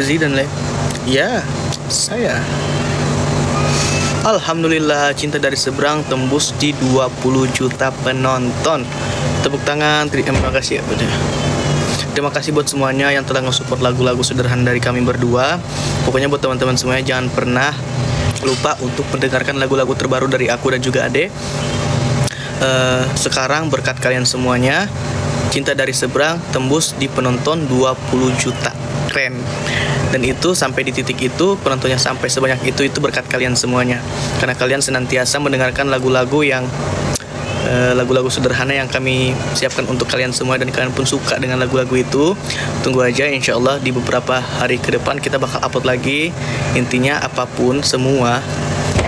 Zidan Le. Ya, saya. Alhamdulillah, Cinta Dari Seberang tembus di 20 juta penonton. Tepuk tangan, terima kasih ya Bunda. Terima kasih buat semuanya yang telah nge-support lagu-lagu sederhana dari kami berdua. Pokoknya buat teman-teman semuanya jangan pernah lupa untuk mendengarkan lagu-lagu terbaru dari aku dan juga Ade. Sekarang berkat kalian semuanya, Cinta Dari Seberang tembus di penonton 20 juta. Keren. Dan itu sampai di titik itu, penontonnya sampai sebanyak itu berkat kalian semuanya. Karena kalian senantiasa mendengarkan lagu-lagu yang lagu-lagu sederhana yang kami siapkan untuk kalian semua, dan kalian pun suka dengan lagu-lagu itu. Tunggu aja, insya Allah di beberapa hari ke depan kita bakal upload lagi. Intinya apapun, semua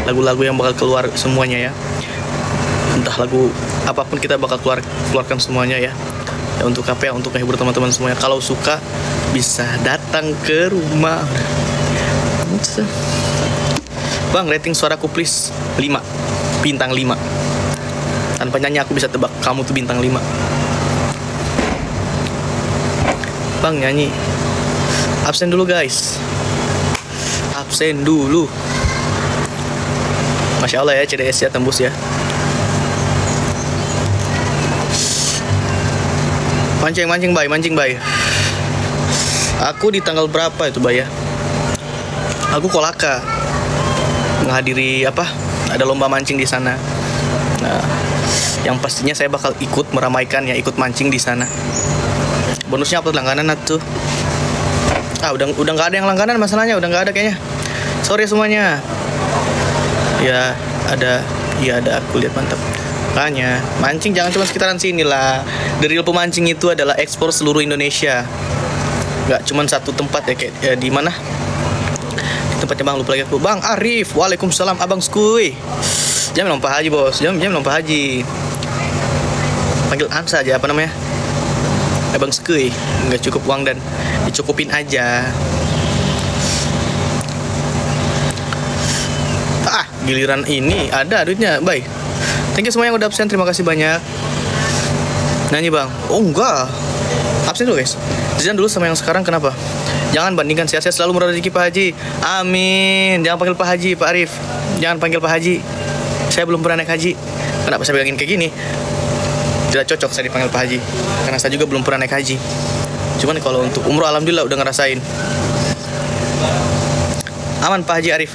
lagu-lagu yang bakal keluar semuanya ya, entah lagu apapun kita bakal keluarkan semuanya ya. Untuk apa ya, untuk menghibur teman-teman semuanya. Kalau suka bisa datang ke rumah. Bang, rating suaraku please 5, bintang 5. Tanpa nyanyi aku bisa tebak kamu tuh bintang 5. Bang, nyanyi. Absen dulu guys, absen dulu. Masya Allah ya, CDS ya tembus ya. Mancing bay. Aku di tanggal berapa itu bay ya? Aku Kolaka menghadiri ada lomba mancing di sana. Nah, yang pastinya saya bakal ikut meramaikan ya, ikut mancing di sana. Bonusnya upload langganan tuh. Udah nggak ada yang langganan, masalahnya udah nggak ada kayaknya. Sorry semuanya. Ya ada aku lihat, mantap. Makanya mancing jangan cuma sekitaran sini lah. The Real Pemancing itu adalah ekspor seluruh Indonesia. Nggak cuma satu tempat ya, kayak di mana? Di tempatnya Bang, lupa lagi aku. Bang Arif, waalaikumsalam Abang Skuy. Jangan lupa Haji bos, jangan lupa Haji. Panggil Ansa aja, apa namanya? Abang Skuy. Nggak cukup uang dan dicukupin aja. Giliran ini ada duitnya, bye. Thank you semua yang udah absen, terima kasih banyak. Nyanyi Bang. Oh enggak, absen dulu guys. Jangan dulu sama yang sekarang, kenapa? Jangan bandingkan, sehat-sehat selalu, murah rezeki Pak Haji. Amin. Jangan panggil Pak Haji, Pak Arif. Jangan panggil Pak Haji. Saya belum pernah naik haji. Kenapa saya bilangin kayak gini? Tidak cocok saya dipanggil Pak Haji, karena saya juga belum pernah naik haji. Cuman kalau untuk umroh alhamdulillah udah ngerasain. Aman Pak Haji Arif.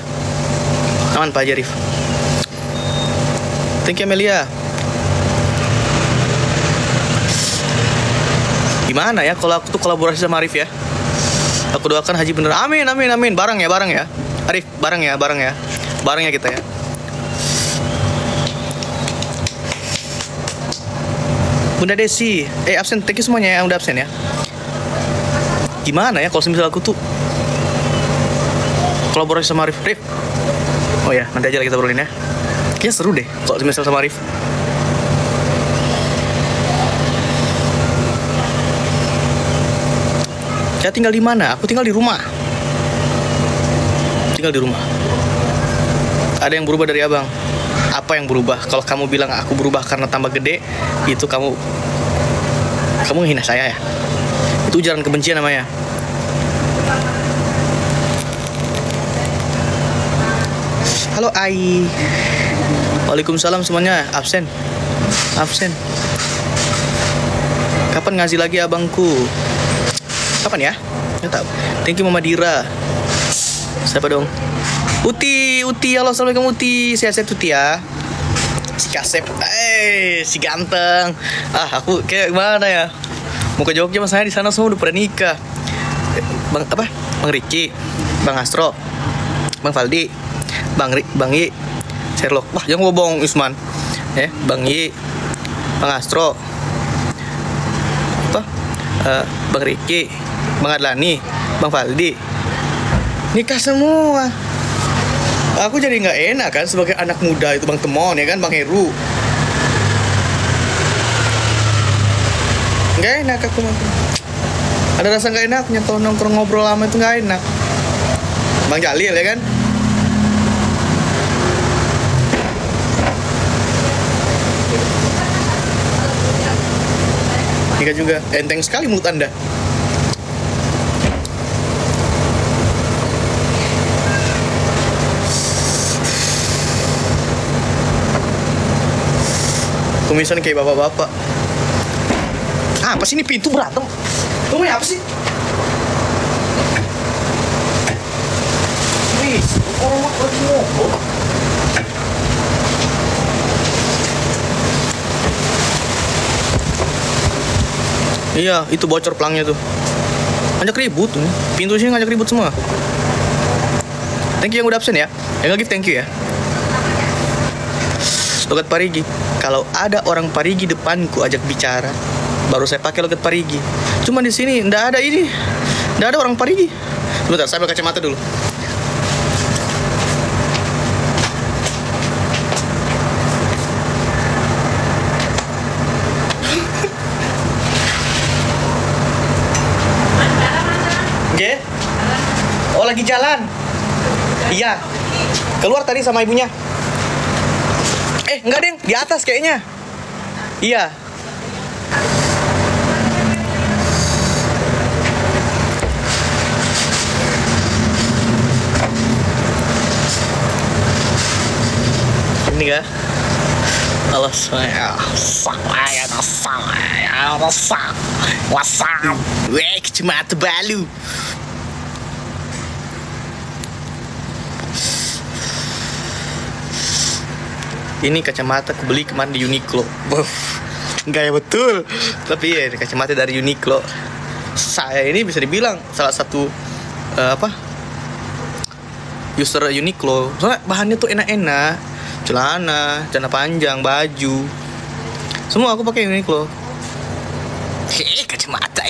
Aman Pak Haji Arif. Thank you Amelia. Gimana ya kalau aku tuh kolaborasi sama Arif ya? Aku doakan haji bener. Amin. Bareng ya. Arif, bareng ya. Bareng ya kita ya. Bunda Desi, absen. Thank you semuanya yang udah absen ya. Gimana ya kalau semisal aku tuh kolaborasi sama Arif? Oh ya, nanti aja kita berlin ya. Kayaknya seru deh kalau semisal sama Arif. Saya tinggal di mana? Aku tinggal di rumah. Ada yang berubah dari Abang? Apa yang berubah? Kalau kamu bilang aku berubah karena tambah gede, itu kamu menghina saya ya. Itu ujaran kebencian namanya. Halo Ai. Waalaikumsalam semuanya. Absen. Kapan ngaji lagi abangku? Kapan ya? Nggak tahu. Thank you Mama Dira. Siapa dong? Uti. Halo, assalamualaikum Uti. Sehat-sehat Uti ya. Si Kasep. Si ganteng. Aku kayak gimana ya? Mau ke Jogja, mas saya di sana semua udah pada nikah. Bang Riki, Bang Astro, Bang Faldi, Bang Yi, Sherlock. Wah, jangan ngomong Usman. Bang Yi, Bang Astro, Bang Riki, Bang Adlani, Bang Faldi nikah semua. Aku jadi nggak enak kan sebagai anak muda itu, Bang Temon ya kan, Bang Heru. Nggak enak aku nanti. Ada rasa nggak enaknya kalau nongkrong ngobrol lama itu nggak enak. Bang Jalil ya kan. Nikah juga. Enteng sekali mulut Anda. Kumisan kayak bapak-bapak. Apa sih ini pintu berantem? Tunggu ya, apa sih? Please, orang lagi ngobrol. Iya, itu bocor pelangnya tuh. Ngajak ribut nih. Pintu sini ngajak ribut semua. Thank you yang udah absen ya. Yang lagi thank you ya. Logat Parigi. Kalau ada orang Parigi depanku ajak bicara, baru saya pakai logat Parigi. Cuma di sini ndak ada ini. Ndak ada orang Parigi. Sebentar, saya ambil kacamata dulu. Oke? Oh, lagi jalan. Iya. Keluar tadi sama ibunya. Enggak, Deng, di atas kayaknya. Iya. Ini kah? Halo saya. WhatsApp. Weh, kacamata balu. Ini kacamata aku beli kemarin di Uniqlo. Enggak ya, betul. Tapi ya kacamata dari Uniqlo. Saya ini bisa dibilang salah satu user Uniqlo. Soalnya bahannya tuh enak-enak. Celana panjang, baju. Semua aku pakai Uniqlo. Kacamata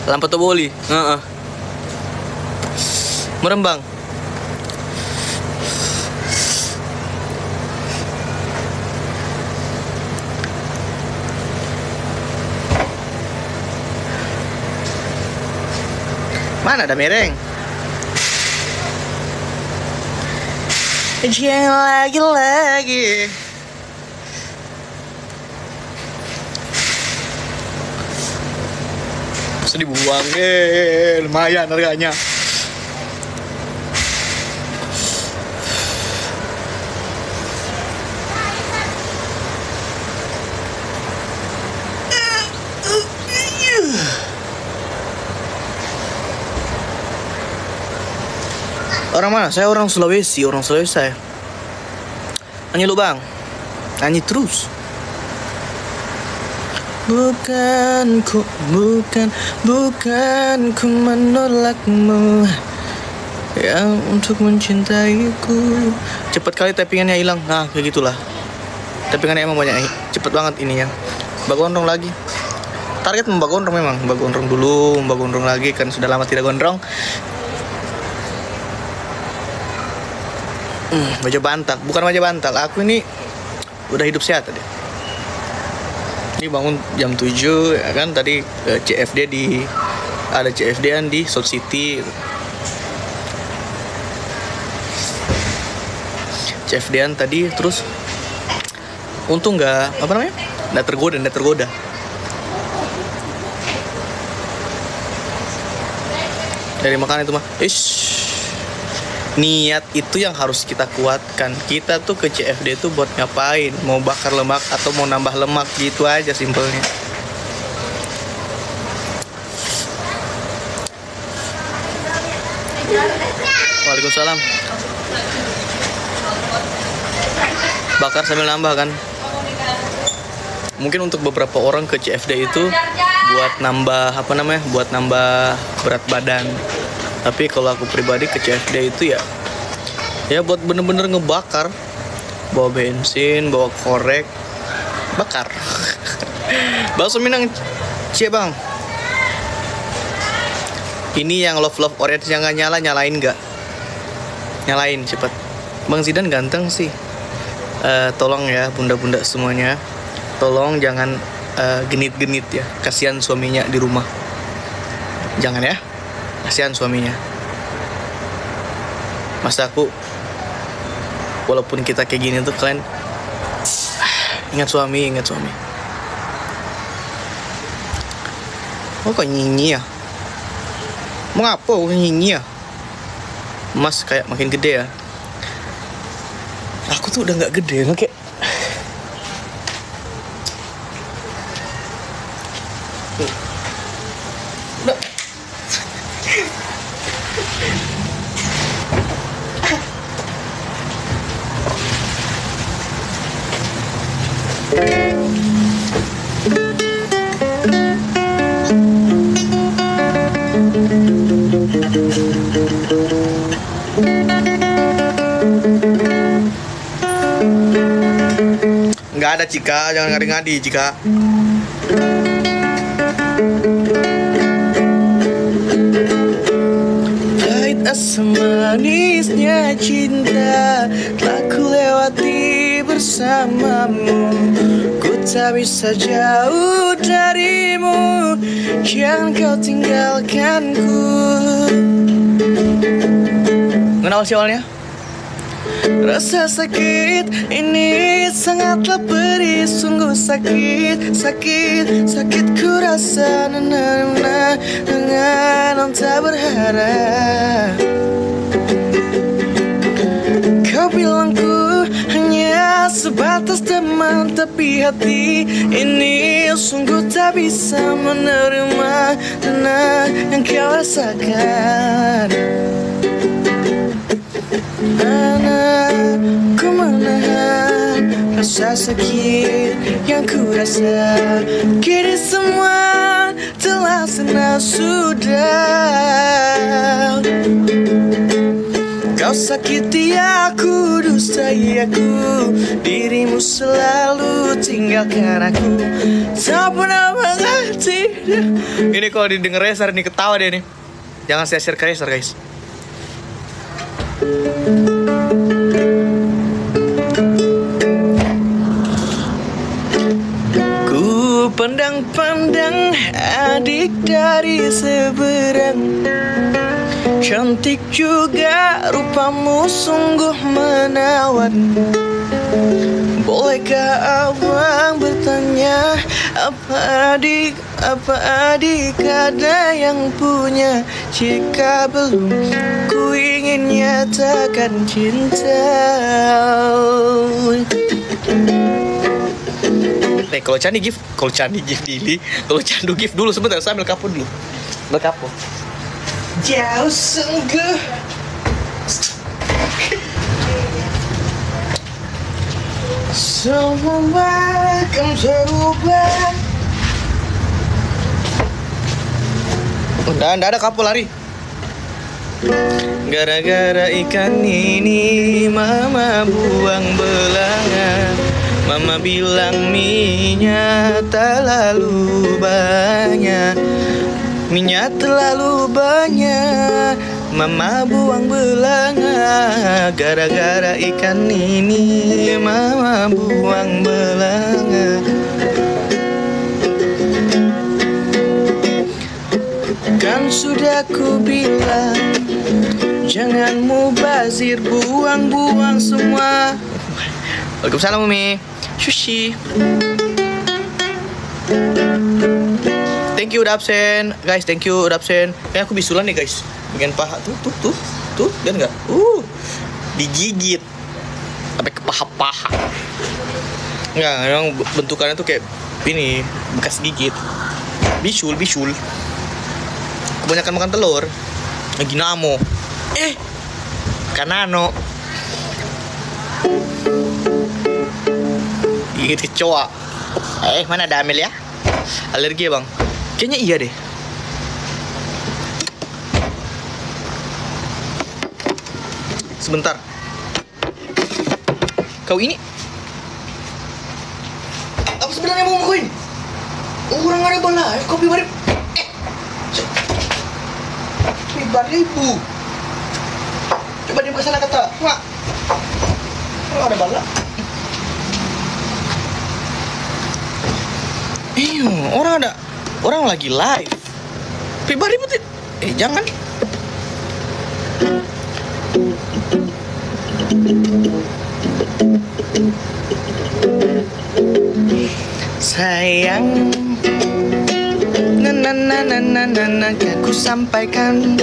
Lampu toboli. Merembang. Mana ada mereng? Jangan lagi. Bisa dibuang, lumayan harganya. Orang mana? Saya orang Sulawesi saya. Nyanyi lu bang, nyanyi terus. Bukan ku menolakmu yang untuk mencintaiku. Cepet kali tappingannya hilang. Nah kayak gitulah. Tappingannya emang banyak. Cepet banget ini ya. Mbak gondrong lagi. Target Mbak gondrong memang. Mbak gondrong dulu, Mbak gondrong lagi kan sudah lama tidak gondrong. Baja bantal, bukan baja bantal. Aku ini udah hidup sehat tadi. Ini bangun jam 7 ya kan, tadi CFD ada CFD-an di South City. CFD-an tadi terus untung nggak tergoda. Dari makanan itu mah, niat itu yang harus kita kuatkan. Kita tuh ke CFD tuh buat ngapain? Mau bakar lemak atau mau nambah lemak, gitu aja simpelnya. Waalaikumsalam. Bakar sambil nambah kan? Mungkin untuk beberapa orang ke CFD itu buat nambah buat nambah berat badan. Tapi kalau aku pribadi ke CFD itu ya buat bener-bener ngebakar. Bawa bensin, bawa korek, bakar. Bakso Minang cie bang. Ini yang love orange yang gak nyalain nggak? Nyalain cepet. Bang Zidan ganteng sih. Tolong ya bunda-bunda semuanya, tolong jangan genit-genit ya. Kasihan suaminya di rumah. Jangan ya. Kasihan suaminya. Masa aku walaupun kita kayak gini tuh kalian ingat suami. Oh kok nyinyi ya? Mau apa nyinyi ya? Mas kayak makin gede ya. Aku tuh udah nggak gede, kayak Udah. Nggak ada Cika, jangan ngadi-ngadi Cika. Pahit asam manisnya cinta telah ku lewati bersamamu. Ku tak bisa jauh darimu, jangan kau tinggalkanku. Kenapa sih awalnya? Rasa sakit ini sangatlah perih, sungguh sakit, sakit, sakit ku rasa. Dengan tak berharap. Kau bilang ku hanya sebatas teman, tapi hati ini sungguh tak bisa menerima yang kau rasakan. Ku menahan rasa sakit yang ku rasa. Kini semua telah senang sudah. Kau sakiti aku, dustai aku, dirimu selalu tinggalkan aku, tak pernah mengerti. Ini kalau didengar Razer nih, ketawa deh nih. Jangan share ke Razer guys. Ku pandang-pandang adik dari seberang, cantik juga rupamu sungguh menawan. Bolehkah abang bertanya, apa adik ada yang punya? Jika belum, ku ingin nyatakan cinta. Kalau Candi gift Dili, kalau Candu gift dulu sebentar, saya ambil kapo dulu. Ambil kapo. Jauh sungguh. Semua akan berubah. Udah ada kapo, lari. Gara-gara ikan ini mama buang belangan. Mama bilang minyak terlalu banyak. Minyak terlalu banyak, mama buang belanga. Gara-gara ikan ini mama buang belanga. Kan sudah ku bilang, jangan mubazir, buang-buang semua. Waalaikumsalam Umi. Sushi. Thank you udah absen, guys. Thank you udah absen. Kayak aku bisulan nih guys. Bagian paha tuh, dan nggak? Digigit sampai ke paha-paha. Nggak, memang bentukannya tuh kayak ini, bekas gigit. Bisul. Kebanyakan makan telur. Lagi namo. Kanano. Gigit kecoa. Mana ada Amel ya? Alergi ya bang? Kayaknya iya deh. Sebentar. Kau ini apa sebenarnya mau ngakuin? Orang ada bala, kopi barip. Kopi baribu. Coba dia kesana kata, nggak? Kalau ada bala. Orang lagi live. Pribadi betul. Jangan. Sayang, ku sampaikan.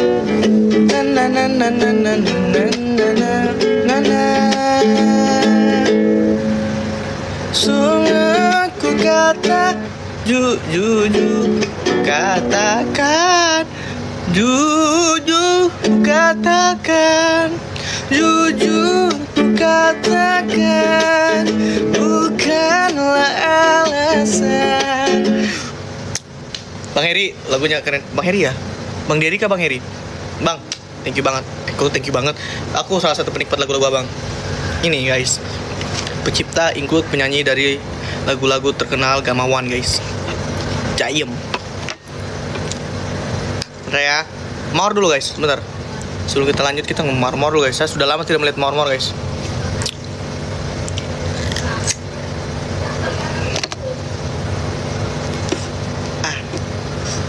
Sungguh ku kata jujur, katakan, jujur katakan, jujur katakan, bukanlah alasan. Bang Heri, lagunya keren. Bang Heri ya? Bang Dery kah Bang Heri? Bang, thank you banget. Thank you banget. Aku salah satu penikmat lagu-lagu abang. Ini guys, pencipta include penyanyi dari lagu-lagu terkenal Gamawan guys. Jaim. Rea, mawar dulu guys, sebentar. Sebelum kita lanjut kita nge-mawar dulu guys. Saya sudah lama tidak melihat mawar guys.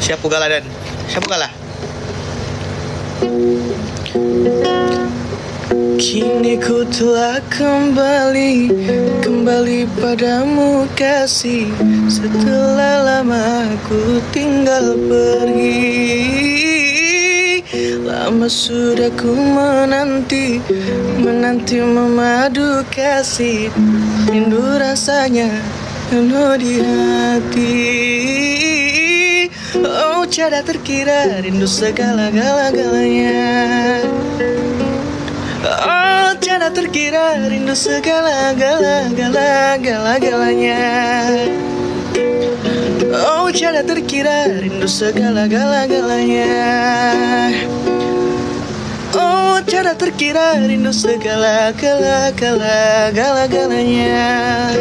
Siapa galah dan siapa galah? Kini ku telah kembali padamu kasih. Setelah lama ku tinggal pergi, lama sudah ku menanti memadu kasih. Rindu rasanya penuh di hati. Oh, tiada terkira rindu segala-galanya. Oh, tiada terkira rindu segala-galanya. Oh, tiada terkira rindu segala-galanya. Oh, tiada terkira rindu segala-galanya.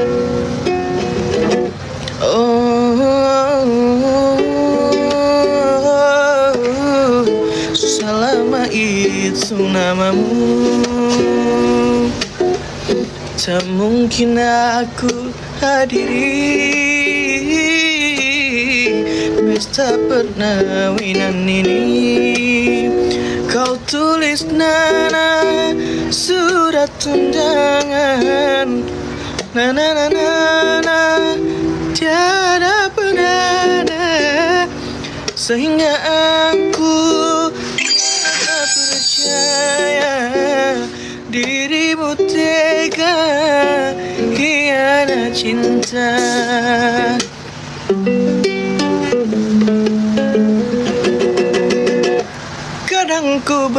Selama itu namamu, tak mungkin aku hadiri pesta perkawinan ini. Kau tulis nana surat undangan, nana tiada pernah, sehingga aku percaya dirimu tega hianat cinta. Kadang ku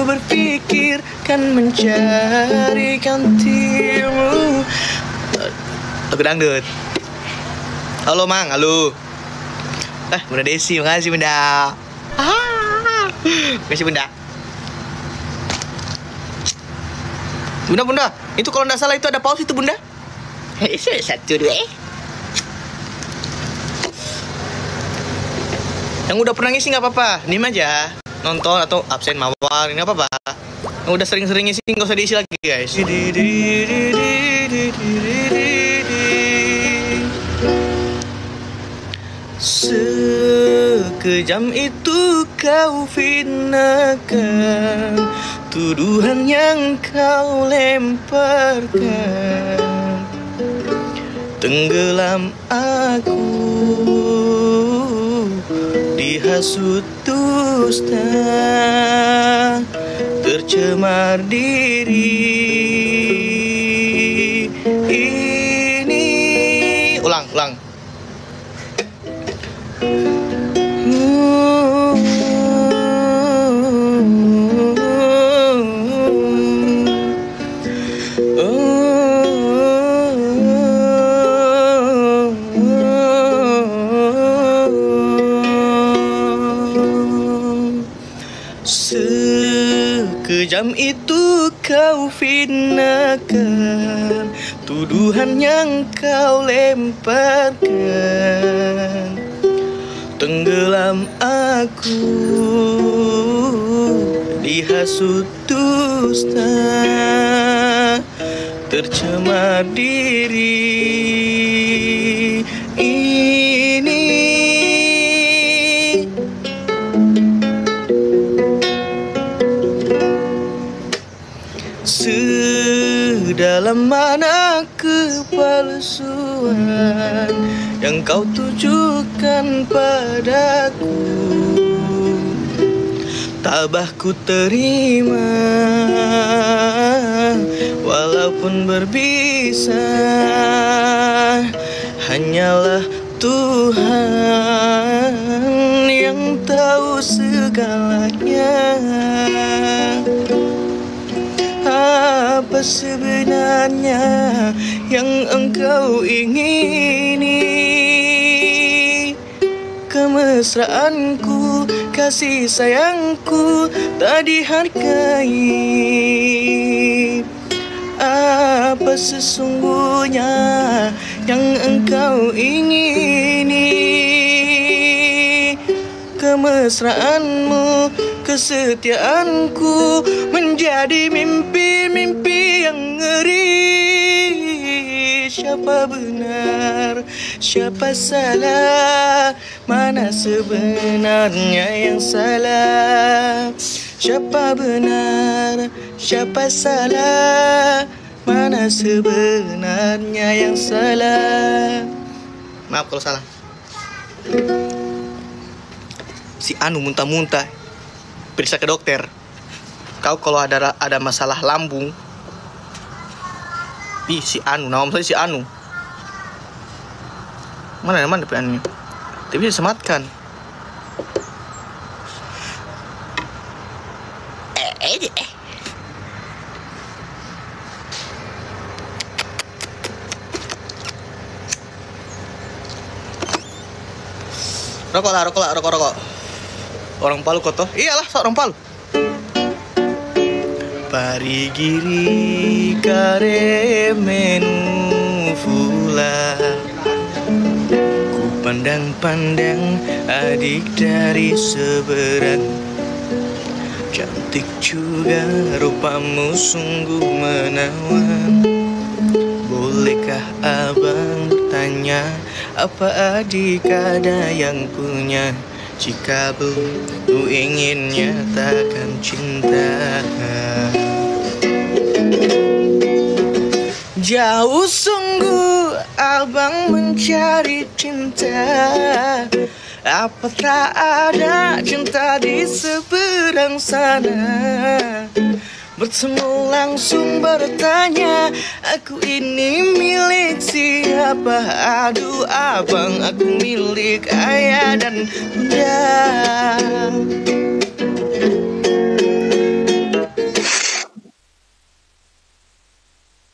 berpikir kan mencari gantimu. Lagu dangdut. Halo Mang, halo. Bunda Desi, makasih Bunda. Makasih Bunda. Bunda, itu kalau nggak salah itu ada pause itu Bunda. Satu dua. Yang udah pernah ngisi nggak apa-apa, nim aja, nonton atau absen mawar, nggak apa-apa. Yang udah sering-sering ngisi nggak usah diisi lagi guys. Sekejam itu kau fitnahkan, tuduhan yang kau lemparkan. Tenggelam aku dihasut dusta, tercemar diri ini. Ulang. Sekejam itu kau fitnahkan, tuduhan yang kau lemparkan. Tenggelam aku dihasut dusta, tercemar diri ini. Sedalam mana kepalsuan yang kau tujukan padaku, tabah ku terima walaupun berbisa. Hanyalah Tuhan yang tahu segalanya. Apa sebenarnya yang engkau ingini? Kemesraanku, kasih sayangku tak dihargai. Apa sesungguhnya yang engkau ingini? Kemesraanmu, kesetiaanku menjadi mimpi-mimpi yang ngeri. Siapa benar, siapa salah? Mana sebenarnya yang salah? Siapa benar, siapa salah? Mana sebenarnya yang salah? Maaf kalau salah. Si Anu muntah-muntah, periksa ke dokter. Kau kalau ada masalah lambung. Ih, si Anu, nama saya si Anu. Mana Anu? Tapi bisa sematkan. Rokok. Orang Palu kok toh? Iyalah, orang Palu. Parigiri kare menu fula. Ku pandang-pandang adik dari seberang. Cantik juga rupamu sungguh menawan. Bolehkah abang bertanya, apa adik ada yang punya? Jika belum, ku ingin nyatakan cinta. Jauh sungguh abang mencari cinta. Apa tak ada cinta di seberang sana? Bertemu langsung bertanya, aku ini milik siapa? Aduh abang, aku milik ayah dan bunda.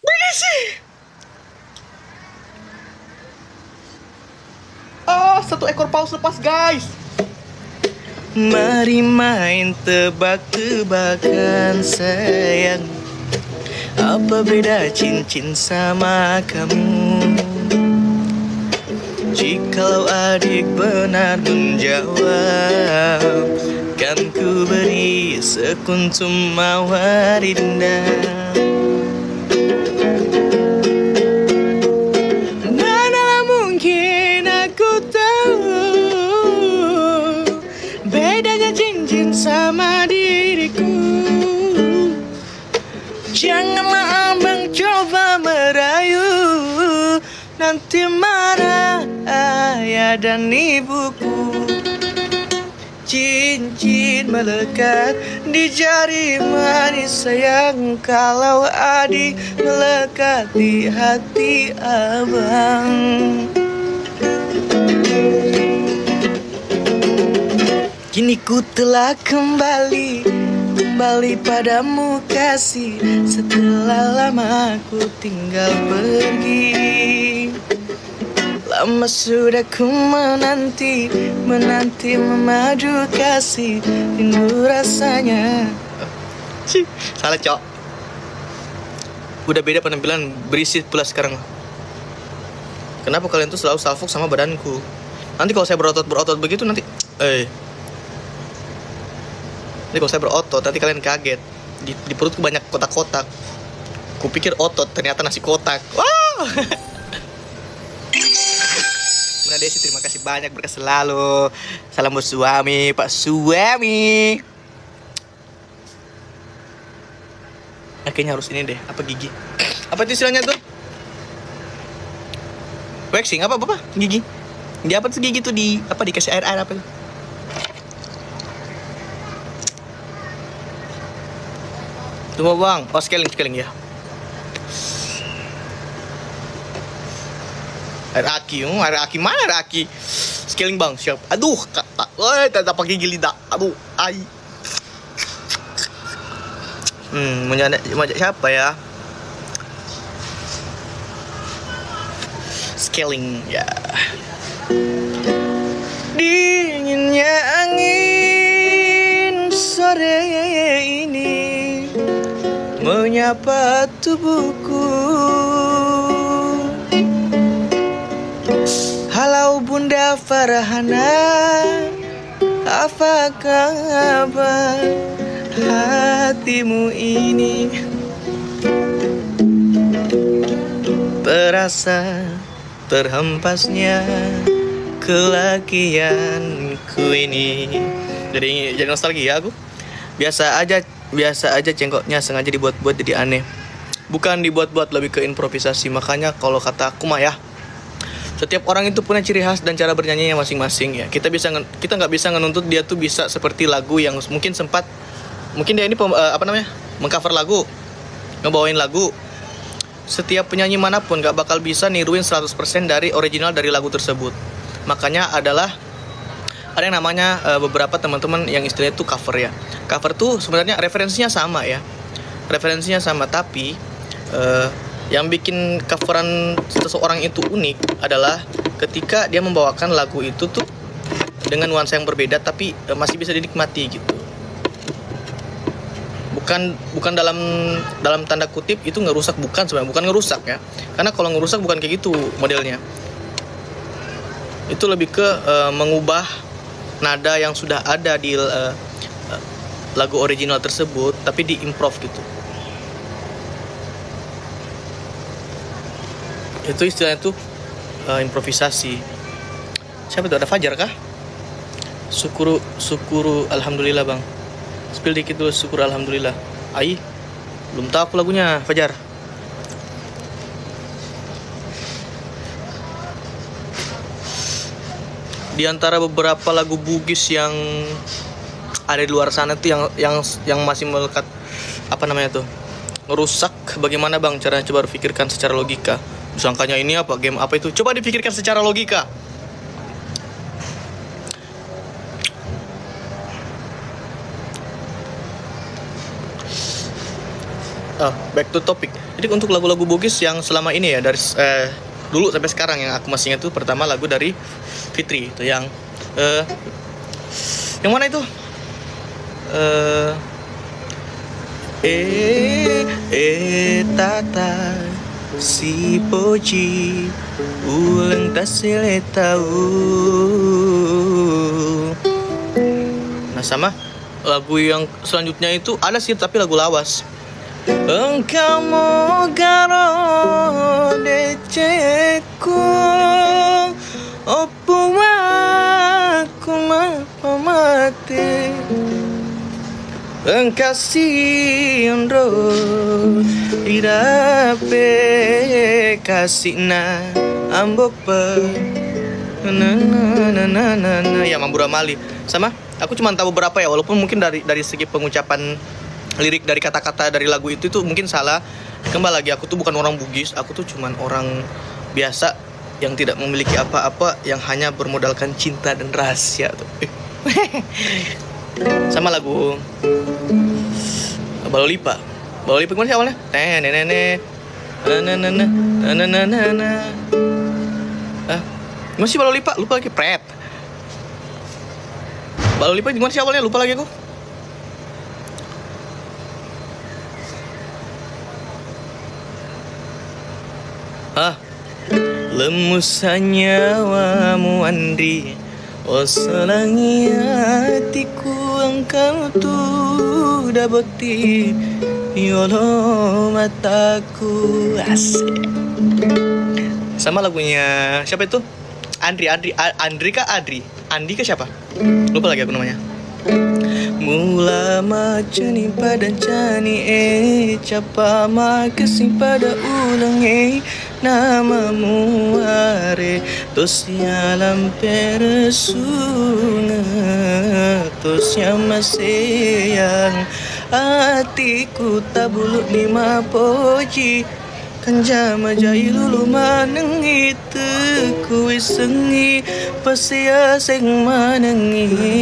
Berisik. Oh, 1 ekor paus lepas guys. Mari main tebak-tebakan sayang. Apa beda cincin sama kamu? Jikalau adik benar menjawab, kan ku beri sekuntum mawar indah. Manalah mungkin aku tahu bedanya cincin sama diriku. Janganlah abang coba merayu, nanti marah ayah dan ibuku. Cincin melekat di jari manis sayang, kalau adik melekat di hati abang. Kini ku telah kembali padamu kasih. Setelah lama ku tinggal pergi. Lama sudah ku menanti memadu kasih. Rindu rasanya. Salah cok. Udah beda penampilan, berisi pula sekarang. Kenapa kalian tuh selalu salfok sama badanku? Nanti kalau saya berotot begitu nanti kalau saya berotot, nanti kalian kaget. Di perutku banyak kotak-kotak. Kupikir otot, ternyata nasi kotak. Wow. Bunda Desi, terima kasih banyak, berkah selalu. Salam buat suami, Pak Suami. Kayaknya harus ini deh, apa gigi? Apa itu istilahnya tuh? Waxing, apa gigi? Di apa tuh gigi tuh dikasih air apa tuh? Tunggu bang, oh scaling ya. Air aki mana air aki? Scaling bang, siap. Aduh, kata, tak pakai gigi lidah. Aduh, ai. Mengajak siapa ya? Scaling ya. Dinginnya angin sore ini menyapa tubuhku. Halo Bunda Farhana, apa kabar hatimu ini? Terasa terhempasnya kelakianku ini. Jadi nostalgia aku. Biasa aja cengkoknya sengaja dibuat-buat jadi aneh. Bukan dibuat-buat, lebih ke improvisasi. Makanya kalau kata aku mah ya, setiap orang itu punya ciri khas dan cara bernyanyinya masing-masing ya. Kita nggak bisa menuntut dia tuh bisa seperti lagu yang mungkin dia ini mengcover lagu, ngebawain lagu. Setiap penyanyi manapun gak bakal bisa niruin 100% dari original dari lagu tersebut. Makanya ada yang namanya beberapa teman-teman yang istilahnya tuh cover ya. Cover tuh sebenarnya referensinya sama ya. Tapi yang bikin coveran seseorang itu unik adalah ketika dia membawakan lagu itu tuh dengan nuansa yang berbeda tapi masih bisa dinikmati gitu. Bukan dalam tanda kutip itu ngerusak, bukan ngerusak ya. Karena kalau ngerusak bukan kayak gitu modelnya. Itu lebih ke mengubah nada yang sudah ada di lagu original tersebut tapi diimprov gitu. Itu istilahnya tuh improvisasi. Siapa itu? Ada Fajar kah? Syukuru alhamdulillah bang. Spill dikit dulu, syukur alhamdulillah. Ai, belum tahu aku lagunya Fajar. Di antara beberapa lagu Bugis yang ada di luar sana tuh yang masih melekat ngerusak. Bagaimana bang caranya? Coba pikirkan secara logika. Disangkanya ini apa, game apa itu? Coba dipikirkan secara logika. Back to topic. Jadi untuk lagu-lagu Bugis yang selama ini ya dari dulu sampai sekarang yang aku masih ingat tuh, pertama lagu dari Fitri itu yang mana itu? Tata si poji ulang tasile tahu. Nah sama lagu yang selanjutnya itu ada sih tapi lagu lawas. Engkau mogaro deceku opo aku mati engkau siondro irape kasihna ambope na ya Mambura Mali. Sama aku cuma tahu beberapa ya, walaupun mungkin dari segi pengucapan lirik dari kata-kata dari lagu itu tuh mungkin salah. Kembali lagi, aku tuh bukan orang Bugis, aku tuh cuman orang biasa yang tidak memiliki apa-apa, yang hanya bermodalkan cinta dan rahasia tuh. Sama lagu Balolipa gimana sih awalnya? Gimana sih Balolipa? Lupa lagi. Balolipa gimana sih awalnya? Lupa lagi aku. Lemusan nyawamu Andri, oh selangi hatiku engkau tuh dapati yolo mataku. Asik. Sama lagunya siapa itu? Andri kah Adri? Andi kah siapa? Lupa lagi aku namanya. Mula macani pada cani capa makasih pada ulang namamu are tosnya lampere sunga tosnya masih yang hatiku tabuluk lima poji kan jama jai lulu manengi tekui sengi pasia seng manengi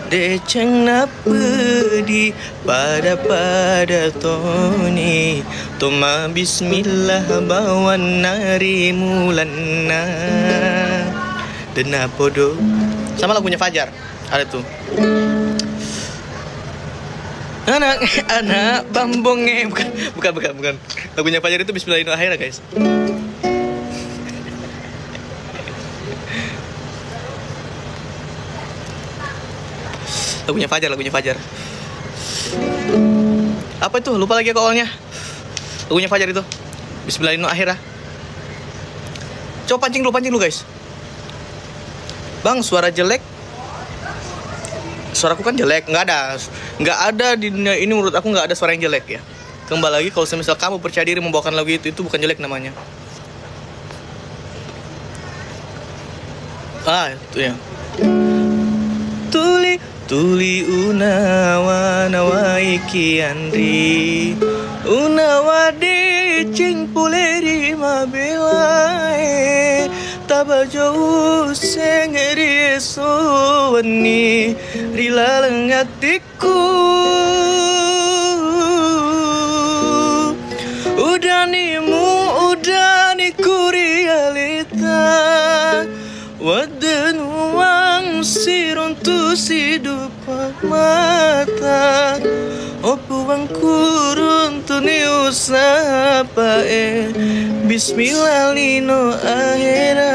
deceng na pedi pada toni toma bismillah bawan nari mulana dena podo sama lagunya Fajar ada tuh anak bambongnya bukan lagunya Fajar itu Bismillahirrahmanirrahim guys. lagunya Fajar apa itu lupa lagi aku awalnya. Lagunya Fajar itu Bismillahirrahmanirrahim. Coba pancing lu guys. Bang, suara jelek. Suaraku kan jelek, nggak ada di dunia ini menurut aku nggak ada suara yang jelek ya. Kembali lagi kalau semisal kamu percaya diri membawakan lagu itu bukan jelek namanya. Itu ya. Tuli unawa nawaiki andri unawa de cing puleri mabelae tabajo sengeri sowani rilaleng hatiku udaniku realita waden uang sirun tu sidup mata opuang kurun tu ni usapa bismillah lino akhirat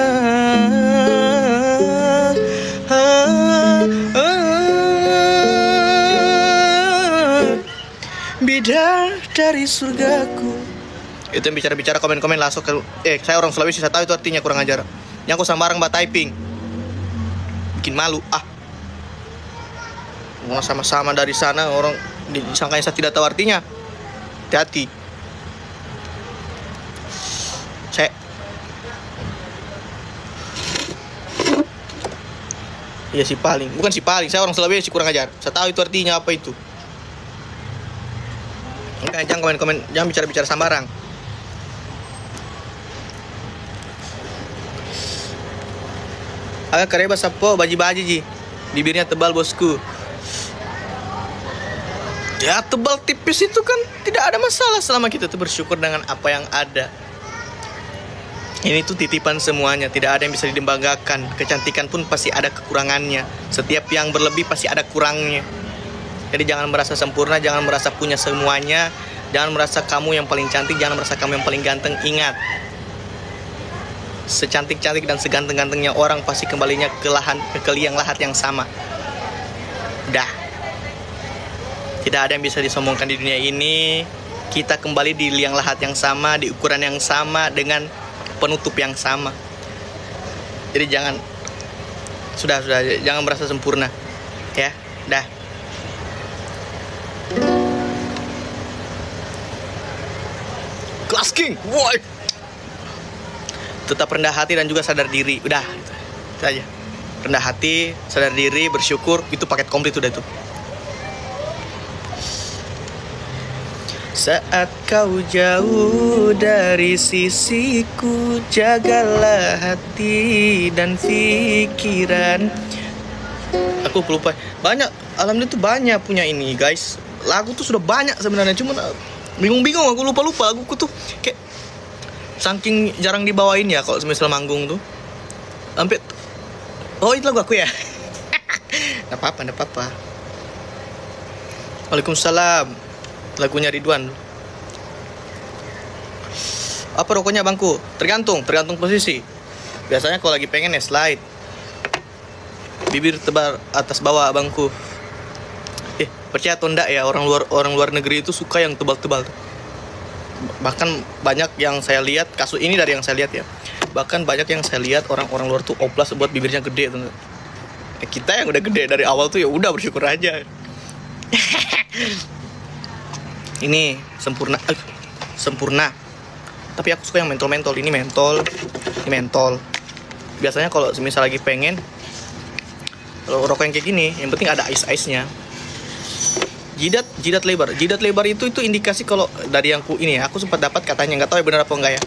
bidar dari surgaku. Itu yang bicara komen-komen langsung ke saya orang Sulawesi, saya tahu itu artinya kurang ajar. Yang aku sambarang mbak typing bikin malu. Mau sama-sama dari sana orang disangka saya tidak tahu artinya. Hati-hati. Iya bukan si paling, saya orang Sulawesi kurang ajar. Saya tahu itu artinya apa itu. Jangan komen-komen, jangan bicara sambarang. Agak kareba sapo baji-baji ji. Bibirnya tebal bosku. Ya tebal tipis itu kan tidak ada masalah selama kita tuh bersyukur dengan apa yang ada. Ini tuh titipan semuanya, tidak ada yang bisa dibanggakan. Kecantikan pun pasti ada kekurangannya. Setiap yang berlebih pasti ada kurangnya. Jadi jangan merasa sempurna, jangan merasa punya semuanya. Jangan merasa kamu yang paling cantik, jangan merasa kamu yang paling ganteng. Ingat, secantik-cantik dan seganteng-gantengnya orang pasti kembalinya ke liang lahat yang sama. Dah. Tidak ada yang bisa disombongkan di dunia ini. Kita kembali di liang lahat yang sama, di ukuran yang sama, dengan penutup yang sama. Jadi sudah jangan merasa sempurna. Ya, dah. Kelas King, boy. Tetap rendah hati dan juga sadar diri. Udah, itu aja. Rendah hati, sadar diri, bersyukur. Itu paket komplit udah itu. Saat kau jauh dari sisiku, jagalah hati dan pikiran. Aku lupa. Banyak, alhamdulillah tuh banyak punya ini guys. Lagu tuh sudah banyak sebenarnya. Cuman bingung-bingung, aku lupa laguku tuh. Kayak saking jarang dibawain ya kalau semisal manggung tuh. Sampai itu lagu aku ya. Nggak apa-apa. Waalaikumsalam. Lagunya Ridwan. Apa rokoknya bangku? Tergantung posisi. Biasanya kalau lagi pengen ya slide. Bibir tebal atas bawah bangku. Percaya atau enggak ya, orang luar negeri itu suka yang tebal-tebal. Bahkan banyak yang saya lihat, kasus ini dari yang saya lihat ya. Bahkan banyak yang saya lihat orang-orang luar tuh oplas buat bibirnya gede tuh. Kita yang udah gede dari awal tuh ya udah bersyukur aja. Ini sempurna. Tapi aku suka yang mentol. Ini mentol. Biasanya kalau semisal lagi pengen, kalau rokok yang kayak gini, yang penting ada ice-nya. Jidat lebar itu indikasi kalau dari yang aku sempat dapat katanya, nggak tahu ya benar apa enggak ya.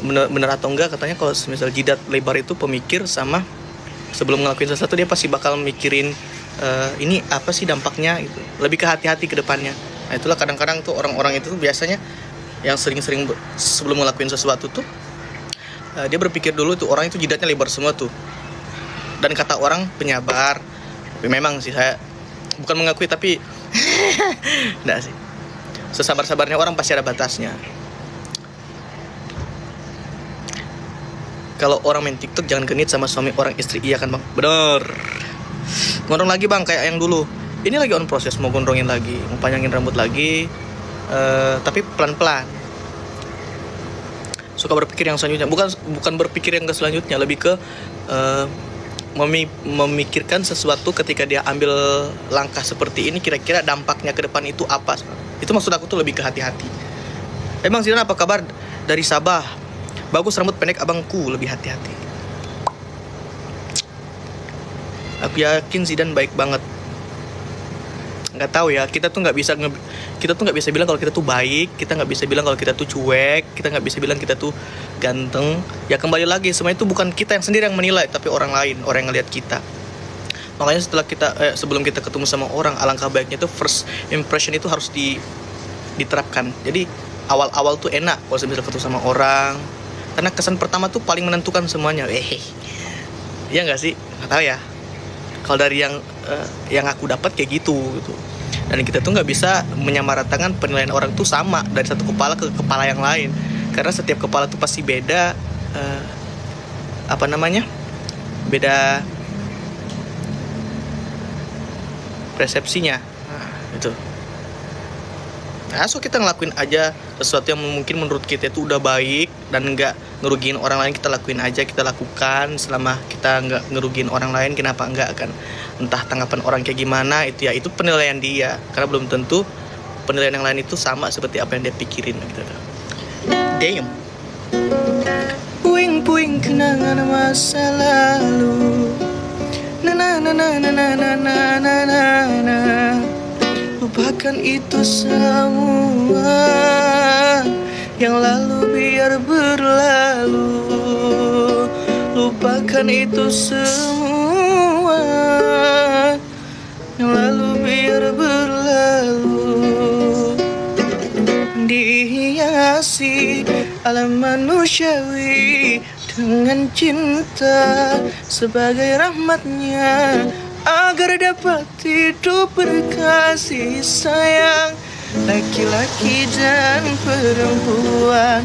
Benar atau enggak katanya kalau misal jidat lebar itu pemikir, sama sebelum ngelakuin sesuatu dia pasti bakal mikirin ini apa sih dampaknya gitu. Lebih ke hati-hati ke depannya. Nah, itulah kadang-kadang tuh orang-orang itu tuh biasanya yang sering-sering sebelum ngelakuin sesuatu tuh dia berpikir dulu tuh orang itu jidatnya lebar semua tuh. Dan kata orang penyabar. Tapi memang sih saya bukan mengakui tapi enggak sih. Sesabar-sabarnya orang pasti ada batasnya. Kalau orang main TikTok jangan genit sama suami orang istri. Iya kan bang? Bener. Gondrong lagi bang kayak yang dulu. Ini lagi on proses, mau gondrongin lagi, mau panjangin rambut lagi, tapi pelan-pelan. Suka berpikir yang selanjutnya. Bukan berpikir yang ke selanjutnya, lebih ke memikirkan sesuatu ketika dia ambil langkah seperti ini, kira-kira dampaknya ke depan itu apa. Itu maksud aku tuh lebih ke hati-hati. Emang Zidan apa kabar dari Sabah? Bagus rambut pendek abangku, lebih hati-hati. Aku yakin Zidan baik banget. Nggak tahu ya, kita tuh nggak bisa bilang kalau kita tuh baik, kita nggak bisa bilang kalau kita tuh cuek, kita nggak bisa bilang kita tuh ganteng. Ya kembali lagi, semua itu bukan kita yang sendiri yang menilai, tapi orang lain, orang yang ngeliat kita. Makanya sebelum kita ketemu sama orang, alangkah baiknya tuh first impression itu harus diterapkan. Jadi awal-awal tuh enak kalau misalnya ketemu sama orang, karena kesan pertama tuh paling menentukan semuanya. Iya nggak sih? Nggak tahu ya. Kalau dari yang aku dapat kayak gitu. Dan kita tuh nggak bisa menyamaratakan penilaian orang tuh sama dari satu kepala ke kepala yang lain, karena setiap kepala tuh pasti beda beda persepsinya. Itu. Nah, so kita ngelakuin aja sesuatu yang mungkin menurut kita itu udah baik dan nggak ngerugiin orang lain, kita lakuin aja, kita lakukan. Selama kita nggak ngerugiin orang lain, kenapa nggak kan? Entah tanggapan orang kayak gimana, itu penilaian dia, karena belum tentu penilaian yang lain itu sama seperti apa yang dia pikirin gitu. Damn. Puing-puing kenangan masa lalu. Na na na na na na na na na na. Lupakan itu semua yang lalu biar berlalu. Lupakan itu semua yang lalu biar berlalu. Dihiasi alam manusiawi dengan cinta sebagai rahmatnya, agar dapat hidup berkasih sayang, laki-laki dan perempuan,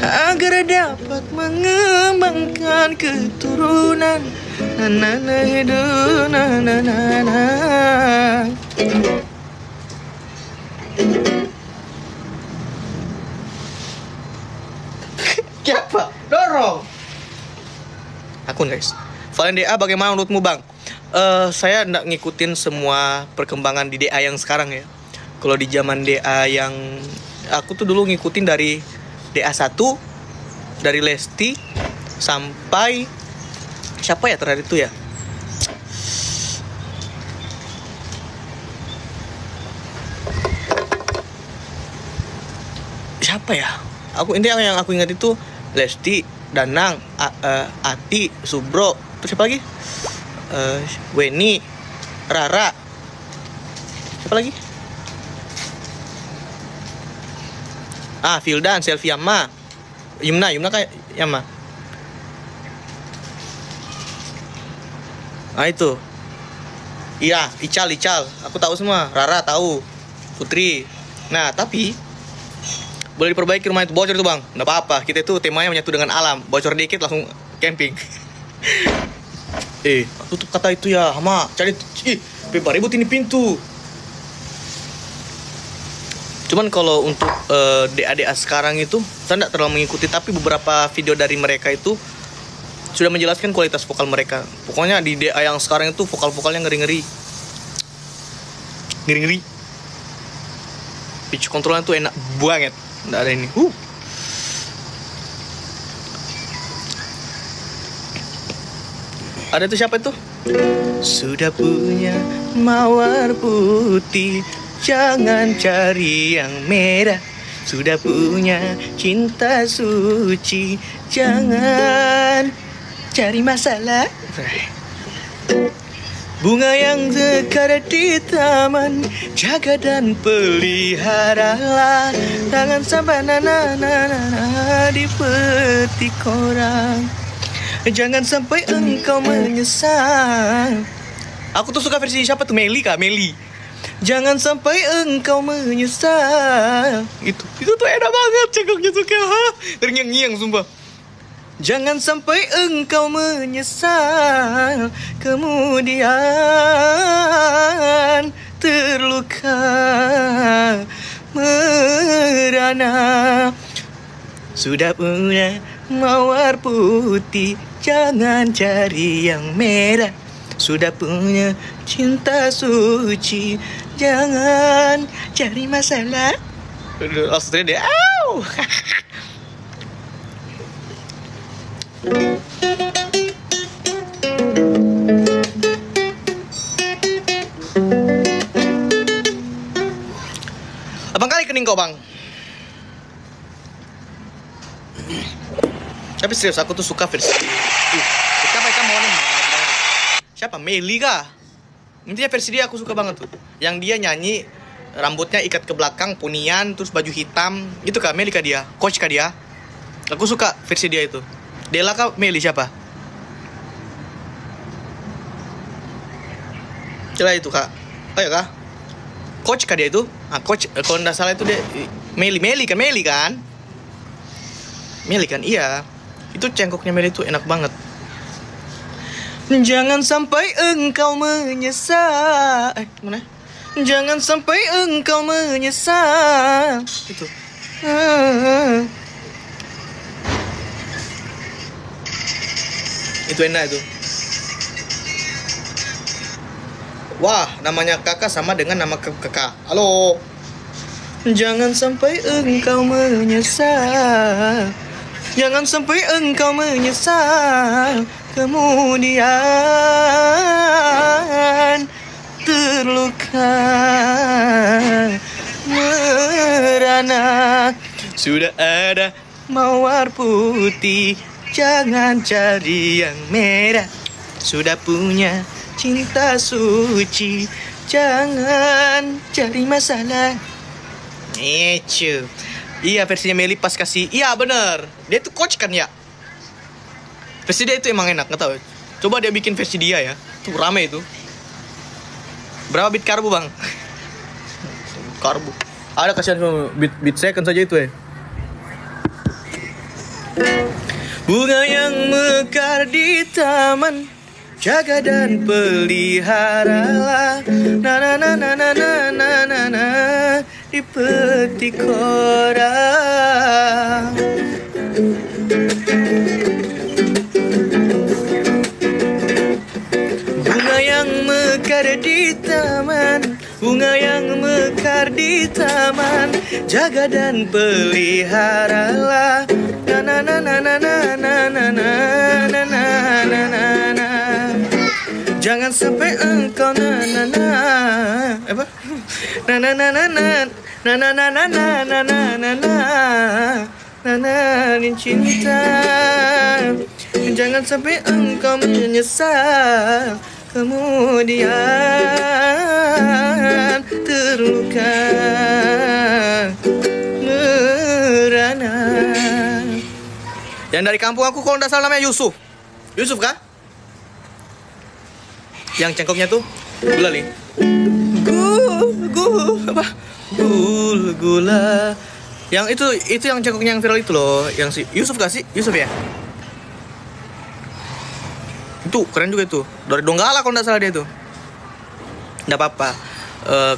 agar dapat mengembangkan keturunan. Na na na na na na na. Siapa? Dorong. Akun guys. Valen DA, bagaimana menurutmu bang? Saya nggak ngikutin semua perkembangan di DA yang sekarang ya. Kalau di zaman DA yang aku tuh dulu ngikutin dari DA 1, dari Lesti sampai siapa ya terakhir itu ya? Siapa ya? Intinya yang aku ingat itu Lesti, Danang, Ati, Subro, terus siapa lagi? Weni, Rara, siapa lagi? Fildan, Selfie Yama, Yumna kayak Yama. Itu. Iya, Ical, aku tahu semua. Rara tahu, Putri. Nah, tapi boleh diperbaiki rumah itu, bocor itu bang, nggak apa-apa, kita itu temanya menyatu dengan alam, bocor dikit langsung camping. Tutup kata itu ya, Hama, cari, ribut ini pintu. Cuman kalau untuk DA sekarang itu, saya nggak terlalu mengikuti, tapi beberapa video dari mereka itu sudah menjelaskan kualitas vokal mereka. Pokoknya di DA yang sekarang itu vokal-vokalnya ngeri-ngeri. Pitch controlnya tuh enak banget. Nggak ada ini. Ada tuh siapa itu? Sudah punya mawar putih, jangan cari yang merah. Sudah punya cinta suci, jangan cari masalah. Bunga yang mekar di taman, jaga dan peliharalah. Jangan sampai dipetik orang. Jangan sampai engkau menyesal. Aku tuh suka versi siapa tuh? Meli kah? Meli. Jangan sampai engkau menyesal. Itu tuh enak banget cengkoknya tuh kayak terngiang-ngiang sumpah. Jangan sampai engkau menyesal, kemudian terluka merana. Sudah punya mawar putih, jangan cari yang merah. Sudah punya cinta suci, jangan cari masalah. Langsung deh. Au. Abang kali kening kau bang. Tapi serius aku tuh suka versi siapa mau nih? Siapa? Meli kah? Intinya versi dia aku suka banget tuh. Yang dia nyanyi rambutnya ikat ke belakang, punian, terus baju hitam. Itu kah Meli kah dia? Coach kah dia? Aku suka versi dia itu. Dela kah Meli siapa? Coba itu kak. Oh ya kak? Coach kah dia itu? Ah coach, kalau nggak salah itu dia Meli kan? Meli kan? Iya. Itu cengkoknya Meli itu enak banget. Jangan sampai engkau menyesal. Mana? Jangan sampai engkau menyesal. Itu. Itu enak itu. Wah, namanya kakak sama dengan nama kakak. Halo. Jangan sampai engkau menyesal. Jangan sampai engkau menyesal, kemudian terluka merana. Sudah ada mawar putih, jangan cari yang merah. Sudah punya cinta suci, jangan cari masalah. Ecu. Iya versinya Meli pas kasih. Iya bener. Dia tuh coach kan ya. Versi dia itu emang enak, nggak tahu. Coba dia bikin versi dia ya. Tuh rame itu. Berapa bit karbu bang? Karbu. Ada kasihan sama bit second saja itu ya. Bunga yang mekar di taman, jaga dan peliharalah. Na dipetik orang. Bunga yang mekar di taman, bunga yang mekar di taman, jaga dan peliharalah. Jangan sampai engkau apa? Cinta. Jangan sampai engkau menyesal, kemudian terluka merana. Yang dari kampung aku kalau nggak salah namanya Yusuf. Yusuf kah? Yang cengkoknya tuh gula nih. Gula. Yang itu yang cengkoknya yang viral itu loh, yang si Yusuf gak sih? Yusuf ya? Itu keren juga itu. Dari Donggala kalau nggak salah dia itu. Nggak apa-apa.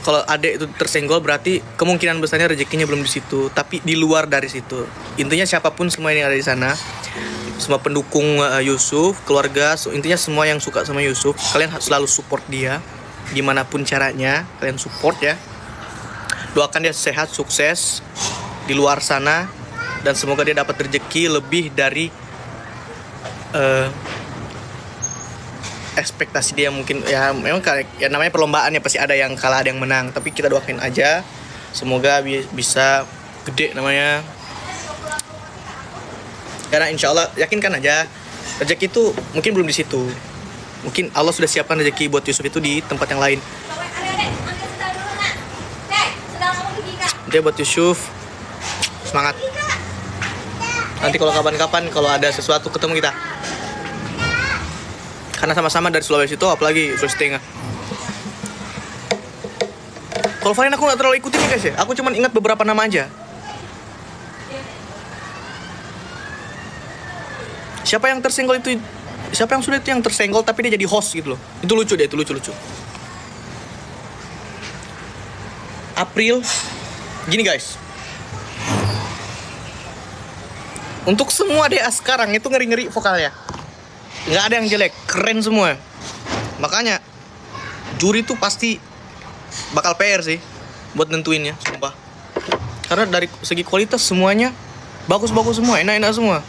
Kalau adek itu tersenggol berarti kemungkinan besarnya rezekinya belum di situ, tapi di luar dari situ. Intinya siapapun semua yang ada di sana, semua pendukung Yusuf, keluarga, intinya semua yang suka sama Yusuf, kalian selalu support dia, gimana pun caranya kalian support ya. Doakan dia sehat, sukses di luar sana, dan semoga dia dapat rezeki lebih dari ekspektasi dia mungkin ya memang ya namanya perlombaan ya pasti ada yang kalah ada yang menang, tapi kita doain aja semoga bisa gede namanya, karena insya Allah yakinkan aja rezeki itu mungkin belum di situ, mungkin Allah sudah siapkan rezeki buat Yusuf itu di tempat yang lain. Dia buat Yusuf semangat, nanti kalau kapan-kapan kalau ada sesuatu ketemu kita, karena sama-sama dari Sulawesi itu, apalagi Sulawesi Tengah. Kalau Valen aku nggak terlalu ikutin ya guys ya, aku cuma ingat beberapa nama aja. Siapa yang tersenggol itu, siapa yang sudah itu yang tersenggol tapi dia jadi host gitu loh. Itu lucu deh, itu lucu. April, gini guys. Untuk semua DA sekarang itu ngeri-ngeri vokalnya. Nggak ada yang jelek, keren semua. Makanya juri tuh pasti bakal PR sih buat nentuinnya, sumpah. Karena dari segi kualitas semuanya bagus-bagus semua, enak-enak semua.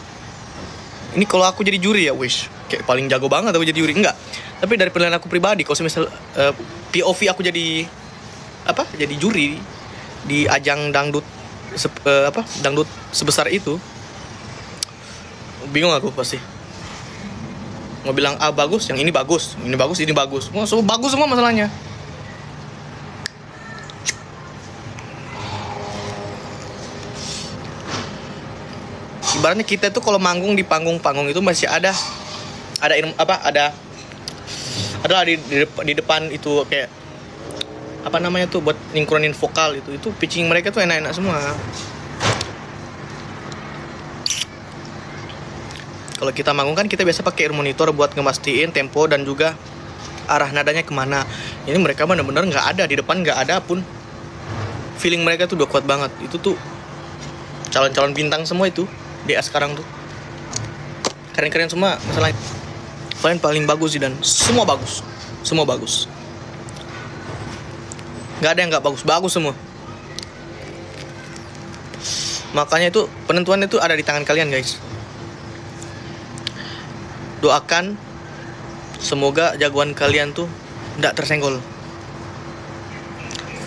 Ini kalau aku jadi juri ya, wish kayak paling jago banget aku jadi juri, enggak. Tapi dari penilaian aku pribadi, kalau misal POV aku jadi jadi juri di ajang dangdut dangdut sebesar itu, bingung aku pasti. Mau bilang bagus, yang ini bagus, ini bagus, ini bagus. Semua bagus semua masalahnya. Ibaratnya kita tuh kalau manggung di panggung-panggung itu masih ada di depan itu kayak apa namanya tuh buat nyingkronin vokal itu pitching mereka tuh enak-enak semua. Kalau kita manggung kan kita biasa pakai ear monitor buat ngemastiin tempo dan juga arah nadanya kemana. Ini mereka bener-bener nggak ada, di depan nggak ada pun feeling mereka tuh udah kuat banget. Itu tuh calon-calon bintang semua itu DA sekarang tuh keren-keren semua masalahnya. Paling bagus sih, dan semua bagus, nggak ada yang nggak bagus semua. Makanya itu penentuan itu ada di tangan kalian guys. Doakan semoga jagoan kalian tuh tidak tersenggol,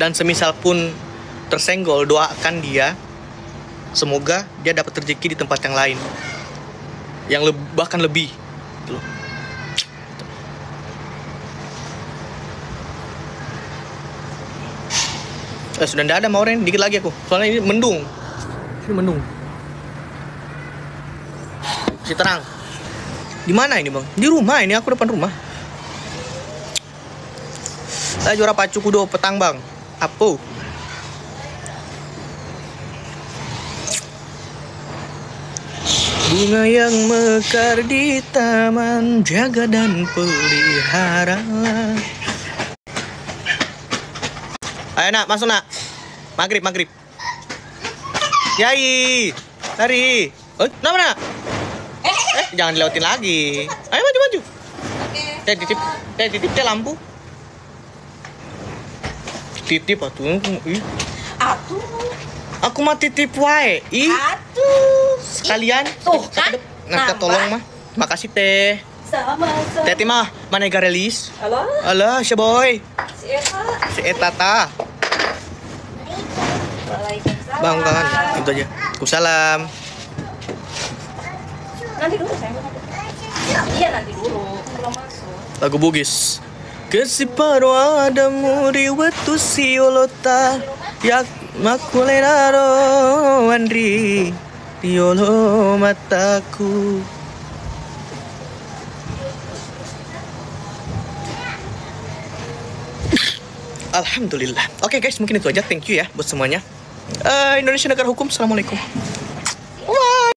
dan semisal pun tersenggol, doakan dia semoga dia dapat rezeki di tempat yang lain yang bahkan lebih gitu loh. Sudah tidak ada mauren, dikit lagi aku soalnya ini mendung. Masih terang. Di mana ini bang? Di rumah ini, aku depan rumah. Juara pacu kudo petang bang. Apa? Bunga yang mekar di taman, jaga dan pelihara. Ayo nak, masuk nak. Maghrib. Yai, lari. Kenapa nak? Jangan dilewatin lagi. Ayo maju. Titip lampu. Titip atuh. Aku mah titip wae. Sekalian. Tuh kan. Nanti tolong mah. Makasih teh. Sama-sama. Teh mah mana garelis? Halo. Si boy. Si Si Eta ta. Waalaikumsalam. Bang, itu aja. Waalaikumsalam. Nanti dulu saya. Iya nanti dulu. Belum masuk. Lagu Bugis. Kesiparo adamu riwatu siolota yak makulenaro andri diolo mataku. Alhamdulillah. Oke guys, mungkin itu aja. Thank you ya buat semuanya. Indonesia negara hukum. Assalamualaikum.